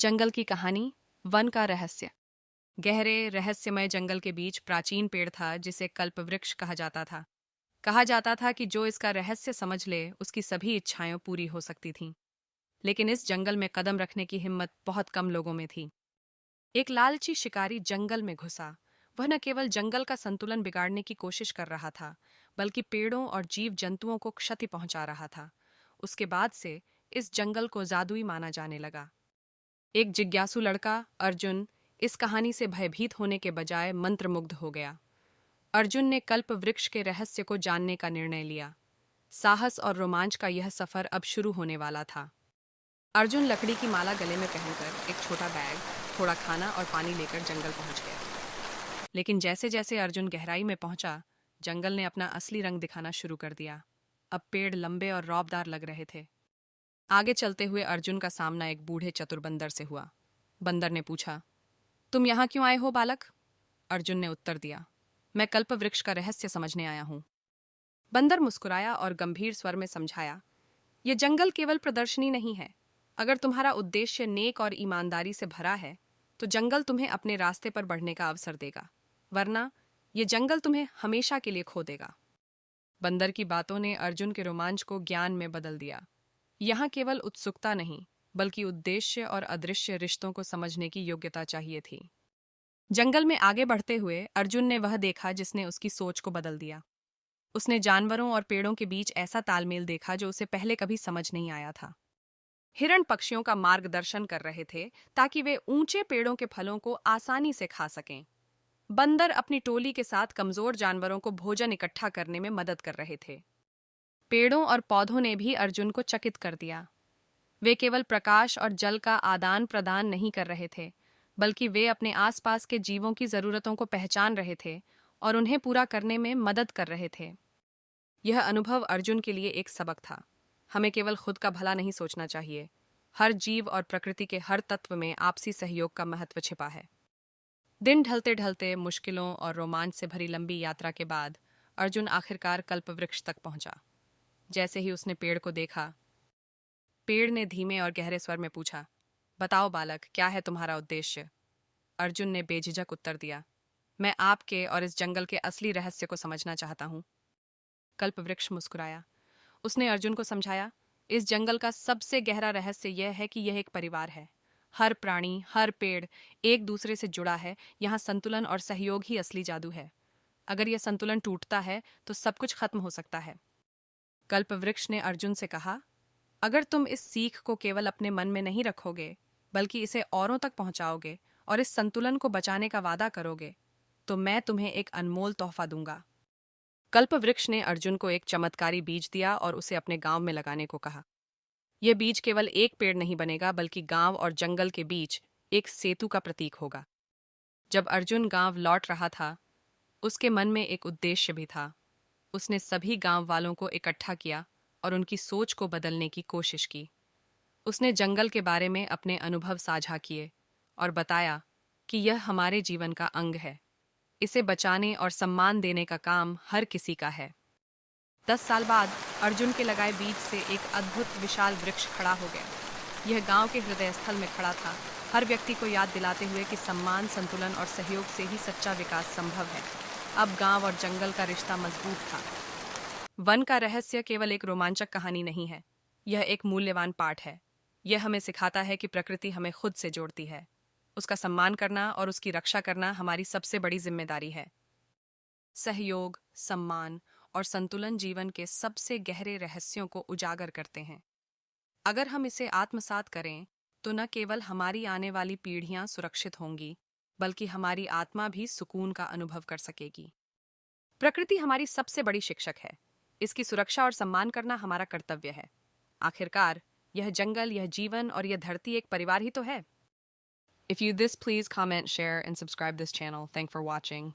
जंगल की कहानी, वन का रहस्य। गहरे रहस्यमय जंगल के बीच प्राचीन पेड़ था जिसे कल्पवृक्ष कहा जाता था। कहा जाता था कि जो इसका रहस्य समझ ले उसकी सभी इच्छाएं पूरी हो सकती थीं। लेकिन इस जंगल में कदम रखने की हिम्मत बहुत कम लोगों में थी। एक लालची शिकारी जंगल में घुसा। वह न केवल जंगल का संतुलन बिगाड़ने की कोशिश कर रहा था, बल्कि पेड़ों और जीव जंतुओं को क्षति पहुंचा रहा था। उसके बाद से इस जंगल को जादुई माना जाने लगा। एक जिज्ञासु लड़का अर्जुन इस कहानी से भयभीत होने के बजाय मंत्रमुग्ध हो गया। अर्जुन ने कल्प वृक्ष के रहस्य को जानने का निर्णय लिया। साहस और रोमांच का यह सफर अब शुरू होने वाला था। अर्जुन लकड़ी की माला गले में पहनकर एक छोटा बैग, थोड़ा खाना और पानी लेकर जंगल पहुंच गया। लेकिन जैसे जैसे अर्जुन गहराई में पहुंचा, जंगल ने अपना असली रंग दिखाना शुरू कर दिया। अब पेड़ लंबे और रौबदार लग रहे थे। आगे चलते हुए अर्जुन का सामना एक बूढ़े चतुर बंदर से हुआ। बंदर ने पूछा, तुम यहाँ क्यों आए हो बालक? अर्जुन ने उत्तर दिया, मैं कल्प वृक्ष का रहस्य समझने आया हूँ। बंदर मुस्कुराया और गंभीर स्वर में समझाया, यह जंगल केवल प्रदर्शनी नहीं है। अगर तुम्हारा उद्देश्य नेक और ईमानदारी से भरा है तो जंगल तुम्हें अपने रास्ते पर बढ़ने का अवसर देगा, वरना यह जंगल तुम्हें हमेशा के लिए खो देगा। बंदर की बातों ने अर्जुन के रोमांच को ज्ञान में बदल दिया। यहाँ केवल उत्सुकता नहीं, बल्कि उद्देश्य और अदृश्य रिश्तों को समझने की योग्यता चाहिए थी। जंगल में आगे बढ़ते हुए अर्जुन ने वह देखा जिसने उसकी सोच को बदल दिया। उसने जानवरों और पेड़ों के बीच ऐसा तालमेल देखा जो उसे पहले कभी समझ नहीं आया था। हिरण पक्षियों का मार्गदर्शन कर रहे थे ताकि वे ऊंचे पेड़ों के फलों को आसानी से खा सकें। बंदर अपनी टोली के साथ कमजोर जानवरों को भोजन इकट्ठा करने में मदद कर रहे थे। पेड़ों और पौधों ने भी अर्जुन को चकित कर दिया। वे केवल प्रकाश और जल का आदान प्रदान नहीं कर रहे थे, बल्कि वे अपने आसपास के जीवों की जरूरतों को पहचान रहे थे और उन्हें पूरा करने में मदद कर रहे थे। यह अनुभव अर्जुन के लिए एक सबक था। हमें केवल खुद का भला नहीं सोचना चाहिए। हर जीव और प्रकृति के हर तत्व में आपसी सहयोग का महत्व छिपा है। दिन ढलते ढलते मुश्किलों और रोमांच से भरी लंबी यात्रा के बाद अर्जुन आखिरकार कल्पवृक्ष तक पहुंचा। जैसे ही उसने पेड़ को देखा, पेड़ ने धीमे और गहरे स्वर में पूछा, बताओ बालक, क्या है तुम्हारा उद्देश्य? अर्जुन ने बेझिझक उत्तर दिया, मैं आपके और इस जंगल के असली रहस्य को समझना चाहता हूँ। कल्पवृक्ष मुस्कुराया। उसने अर्जुन को समझाया, इस जंगल का सबसे गहरा रहस्य यह है कि यह एक परिवार है। हर प्राणी, हर पेड़ एक दूसरे से जुड़ा है। यहाँ संतुलन और सहयोग ही असली जादू है। अगर यह संतुलन टूटता है तो सब कुछ खत्म हो सकता है। कल्पवृक्ष ने अर्जुन से कहा, अगर तुम इस सीख को केवल अपने मन में नहीं रखोगे, बल्कि इसे औरों तक पहुंचाओगे और इस संतुलन को बचाने का वादा करोगे, तो मैं तुम्हें एक अनमोल तोहफा दूंगा। कल्पवृक्ष ने अर्जुन को एक चमत्कारी बीज दिया और उसे अपने गांव में लगाने को कहा। यह बीज केवल एक पेड़ नहीं बनेगा, बल्कि गांव और जंगल के बीच एक सेतु का प्रतीक होगा। जब अर्जुन गांव लौट रहा था, उसके मन में एक उद्देश्य भी था। उसने सभी गांव वालों को इकट्ठा किया और उनकी सोच को बदलने की कोशिश की। उसने जंगल के बारे में अपने अनुभव साझा किए और बताया कि यह हमारे जीवन का अंग है। इसे बचाने और सम्मान देने का काम हर किसी का है। 10 साल बाद अर्जुन के लगाए बीज से एक अद्भुत विशाल वृक्ष खड़ा हो गया। यह गांव के हृदय स्थल में खड़ा था, हर व्यक्ति को याद दिलाते हुए कि सम्मान, संतुलन और सहयोग से ही सच्चा विकास संभव है। अब गांव और जंगल का रिश्ता मजबूत था। वन का रहस्य केवल एक रोमांचक कहानी नहीं है, यह एक मूल्यवान पाठ है। यह हमें सिखाता है कि प्रकृति हमें खुद से जोड़ती है। उसका सम्मान करना और उसकी रक्षा करना हमारी सबसे बड़ी जिम्मेदारी है। सहयोग, सम्मान और संतुलन जीवन के सबसे गहरे रहस्यों को उजागर करते हैं। अगर हम इसे आत्मसात करें तो न केवल हमारी आने वाली पीढ़ियां सुरक्षित होंगी, बल्कि हमारी आत्मा भी सुकून का अनुभव कर सकेगी। प्रकृति हमारी सबसे बड़ी शिक्षक है। इसकी सुरक्षा और सम्मान करना हमारा कर्तव्य है। आखिरकार यह जंगल, यह जीवन और यह धरती एक परिवार ही तो है। If you this, please comment, share and subscribe this channel. Thanks for watching.